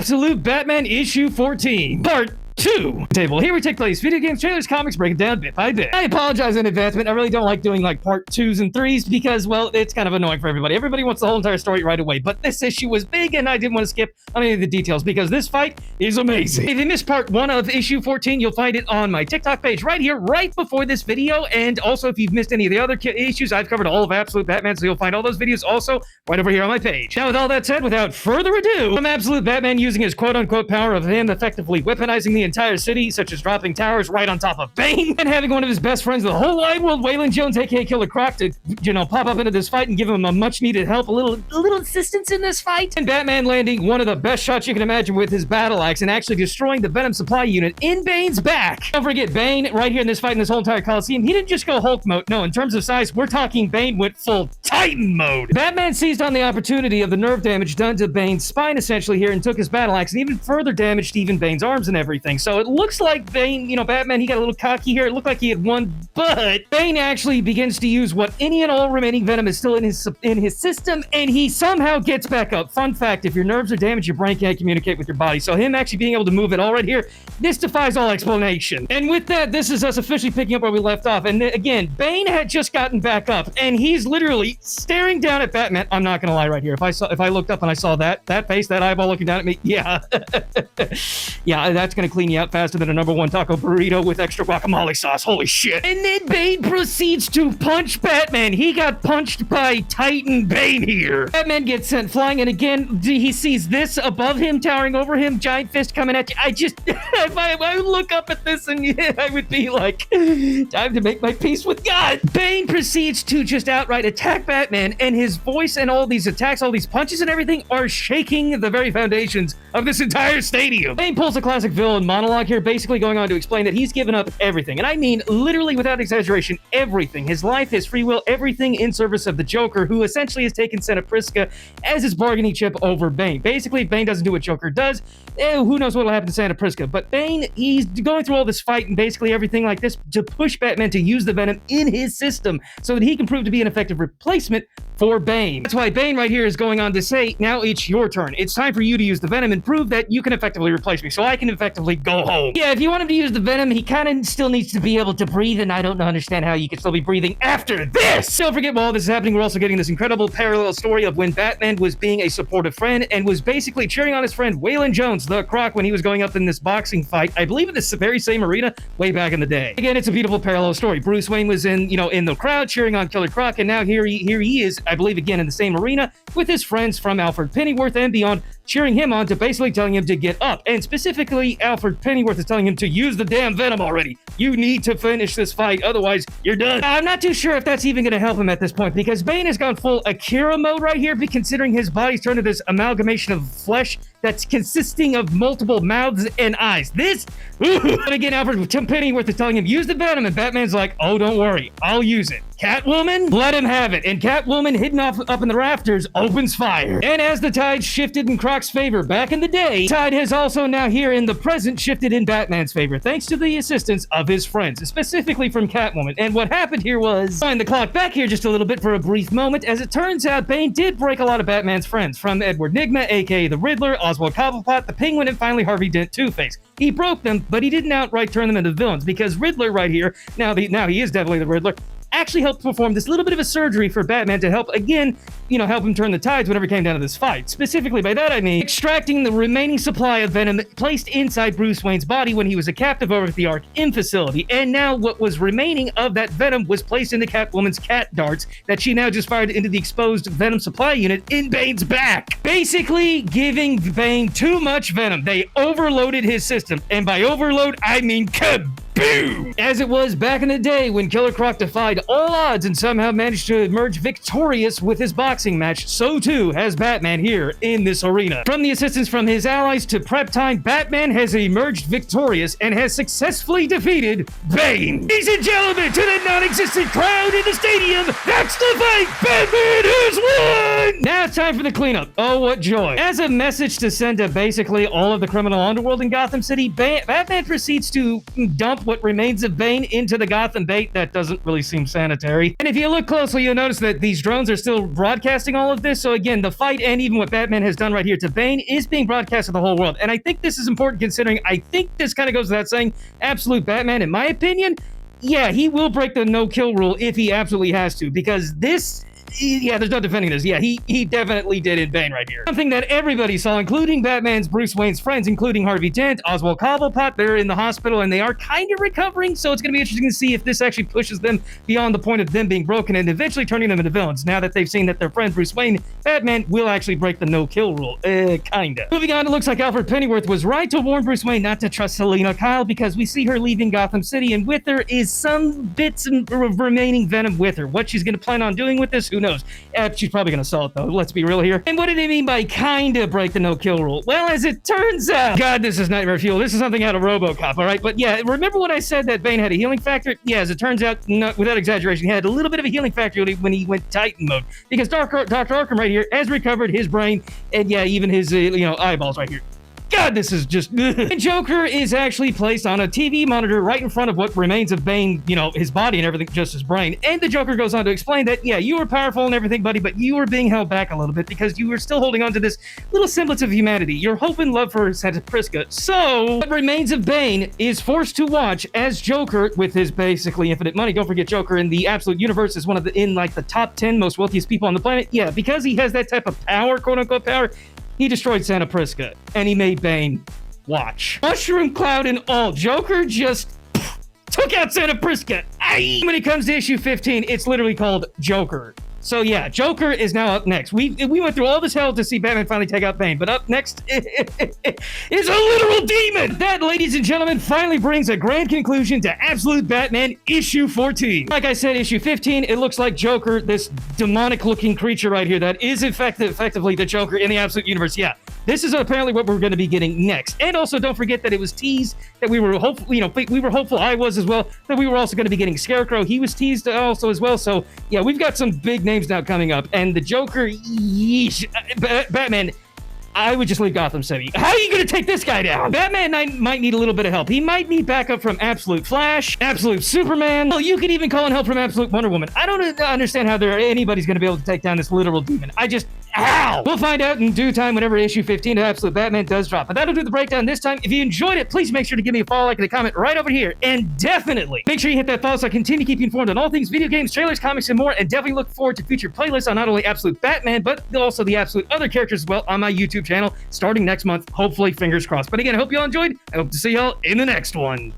Absolute Batman Issue 14, Part 2 table. Here we take place video games, trailers, comics, break it down bit by bit. I apologize in advance, but I really don't like doing like part 2s and 3s because, well, it's kind of annoying for everybody. Everybody wants the whole entire story right away, but this issue was big and I didn't want to skip on any of the details because this fight is amazing. If you missed part 1 of issue 14, you'll find it on my TikTok page right here, right before this video, and also if you've missed any of the other issues, I've covered all of Absolute Batman, so you'll find all those videos also right over here on my page. Now, with all that said, without further ado, from Absolute Batman using his quote-unquote power of him effectively weaponizing the entire city, such as dropping towers right on top of Bane, and having one of his best friends in the whole wide world, Waylon Jones, aka Killer Croc, to, pop up into this fight and give him a much-needed help, a little assistance in this fight, and Batman landing one of the best shots you can imagine with his battle axe and actually destroying the Venom supply unit in Bane's back. Don't forget, Bane, right here in this fight, in this whole entire Coliseum, he didn't just go Hulk mode. No, in terms of size, we're talking Bane went full Titan mode. Batman seized on the opportunity of the nerve damage done to Bane's spine, essentially, here, and took his battle axe and even further damaged even Bane's arms and everything. So it looks like Bane, Batman, he got a little cocky here. It looked like he had won, but Bane actually begins to use what any and all remaining venom is still in his system, and he somehow gets back up. Fun fact, if your nerves are damaged, your brain can't communicate with your body. So him actually being able to move it all right here, this defies all explanation. And with that, this is us officially picking up where we left off. And again, Bane had just gotten back up, and he's literally staring down at Batman. I'm not gonna lie right here. If I looked up and I saw that face, that eyeball looking down at me, yeah. Yeah, that's gonna clean you out faster than a #1 taco burrito with extra guacamole sauce. Holy shit. And then Bane proceeds to punch Batman. He got punched by Titan Bane here. Batman gets sent flying, and again, he sees this above him, towering over him, giant fist coming at you. If I look up at this, and yeah, I would be like, time to make my peace with God. Bane proceeds to just outright attack Batman, and his voice and all these attacks, all these punches and everything are shaking the very foundations of this entire stadium. Bane pulls a classic villain monologue here, basically going on to explain that he's given up everything, and I mean literally without exaggeration, everything. His life, his free will, everything in service of the Joker, who essentially has taken Santa Prisca as his bargaining chip over Bane. Basically, Bane doesn't do what Joker does. Who knows what will happen to Santa Prisca, but Bane, he's going through all this fight and basically everything like this to push Batman to use the Venom in his system so that he can prove to be an effective replacement for Bane. That's why Bane right here is going on to say, now it's your turn. It's time for you to use the Venom and prove that you can effectively replace me, so I can effectively go home. Yeah, if you want him to use the Venom, he kind of still needs to be able to breathe, and I don't understand how you can still be breathing after this. Don't forget, while this is happening, we're also getting this incredible parallel story of when Batman was being a supportive friend and was basically cheering on his friend Waylon Jones, the Croc, when he was going up in this boxing fight, I believe in this very same arena way back in the day. Again, it's a beautiful parallel story. Bruce Wayne was in the crowd cheering on Killer Croc, and now here he is, I believe, again in the same arena with his friends from Alfred Pennyworth and beyond, cheering him on to basically telling him to get up. And specifically, Alfred Pennyworth is telling him to use the damn Venom already. You need to finish this fight, otherwise you're done. I'm not too sure if that's even going to help him at this point, because Bane has gone full Akira mode right here, considering his body's turned to this amalgamation of flesh that's consisting of multiple mouths and eyes. But again, Alfred Pennyworth is telling him, use the Venom, and Batman's like, oh, don't worry, I'll use it. Catwoman, let him have it. And Catwoman, hidden up in the rafters, opens fire. And as the tide shifted in Croc's favor back in the day, tide has also now here in the present shifted in Batman's favor, thanks to the assistance of his friends, specifically from Catwoman. And what happened here was, wind the clock back here just a little bit for a brief moment, as it turns out Bane did break a lot of Batman's friends, from Edward Nygma, aka the Riddler, Oswald Cobblepot, the Penguin, and finally Harvey Dent Two-Face. He broke them, but he didn't outright turn them into villains, because Riddler right here, now he is definitely the Riddler, actually helped perform this little bit of a surgery for Batman to help, again, help him turn the tides whenever it came down to this fight. Specifically, by that I mean extracting the remaining supply of Venom placed inside Bruce Wayne's body when he was a captive over at the Arkham facility. And now what was remaining of that Venom was placed into Catwoman's cat darts that she now just fired into the exposed Venom supply unit in Bane's back. Basically giving Bane too much Venom. They overloaded his system. And by overload, I mean kaboom! As it was back in the day when Killer Croc defied all odds and somehow managed to emerge victorious with his boxing match, so too has Batman here in this arena. From the assistance from his allies to prep time, Batman has emerged victorious and has successfully defeated Bane. Ladies and gentlemen, to the non-existent crowd in the stadium, that's the fight! Batman has won! Now it's time for the cleanup. Oh, what joy. As a message to send to basically all of the criminal underworld in Gotham City, Batman proceeds to dump what remains of Bane into the Gotham Bay. That doesn't really seem sanitary. And if you look closely, you'll notice that these drones are still broadcasting all of this. So again, the fight and even what Batman has done right here to Bane is being broadcast to the whole world. And I think this is important considering I think this kind of goes without saying, absolute Batman, in my opinion, yeah, he will break the no-kill rule if he absolutely has to, because this... Yeah, there's no defending this. Yeah, he definitely did in Bane right here. Something that everybody saw, including Batman's Bruce Wayne's friends, including Harvey Dent, Oswald Cobblepot. They're in the hospital and they are kind of recovering, so it's going to be interesting to see if this actually pushes them beyond the point of them being broken and eventually turning them into villains, now that they've seen that their friend Bruce Wayne, Batman, will actually break the no-kill rule. Kinda. Moving on, it looks like Alfred Pennyworth was right to warn Bruce Wayne not to trust Selina Kyle, because we see her leaving Gotham City, and with her is some bits of remaining venom with her. What she's going to plan on doing with this, who knows? She's probably going to sell it, though. Let's be real here. And what do they mean by kinda break the no-kill rule? Well, as it turns out... God, this is nightmare fuel. This is something out of RoboCop, all right? But yeah, remember when I said that Bane had a healing factor? Yeah, as it turns out, without exaggeration, he had a little bit of a healing factor when he went Titan mode. Because Dr. Arkham right here has recovered his brain, and yeah, even his, eyeballs right here. God, this is just... And Joker is actually placed on a TV monitor right in front of what remains of Bane, his body and everything, just his brain. And the Joker goes on to explain that, yeah, you were powerful and everything, buddy, but you were being held back a little bit because you were still holding on to this little semblance of humanity, your hope and love for Santa Prisca. So, what remains of Bane is forced to watch as Joker, with his basically infinite money. Don't forget, Joker in the Absolute Universe is one of the top 10 most wealthiest people on the planet. Yeah, because he has that type of power, quote-unquote power, he destroyed Santa Prisca, and he made Bane watch. Mushroom Cloud and all, Joker just took out Santa Prisca. Aye. When it comes to issue 15, it's literally called Joker. So yeah, Joker is now up next. We went through all this hell to see Batman finally take out Bane, but up next is a literal demon! That, ladies and gentlemen, finally brings a grand conclusion to Absolute Batman issue 14. Like I said, issue 15, it looks like Joker, this demonic-looking creature right here that is effectively the Joker in the Absolute Universe. Yeah, this is apparently what we're going to be getting next. And also, don't forget that it was teased that we were hopeful, we were hopeful, I was as well, that we were also going to be getting Scarecrow. He was teased also as well. So yeah, we've got some big names now coming up, and the Joker, yeesh, Batman, I would just leave Gotham City. How are you going to take this guy down? Batman might need a little bit of help. He might need backup from Absolute Flash, Absolute Superman. Well, you could even call in help from Absolute Wonder Woman. I don't understand how anybody's going to be able to take down this literal demon. Ow! We'll find out in due time whenever issue 15 of Absolute Batman does drop. But that'll do the breakdown this time. If you enjoyed it, please make sure to give me a follow, like, and a comment right over here. And definitely make sure you hit that follow so I continue to keep you informed on all things video games, trailers, comics, and more. And definitely look forward to future playlists on not only Absolute Batman, but also the Absolute other characters as well on my YouTube channel starting next month. Hopefully, fingers crossed. But again, I hope you all enjoyed. I hope to see y'all in the next one.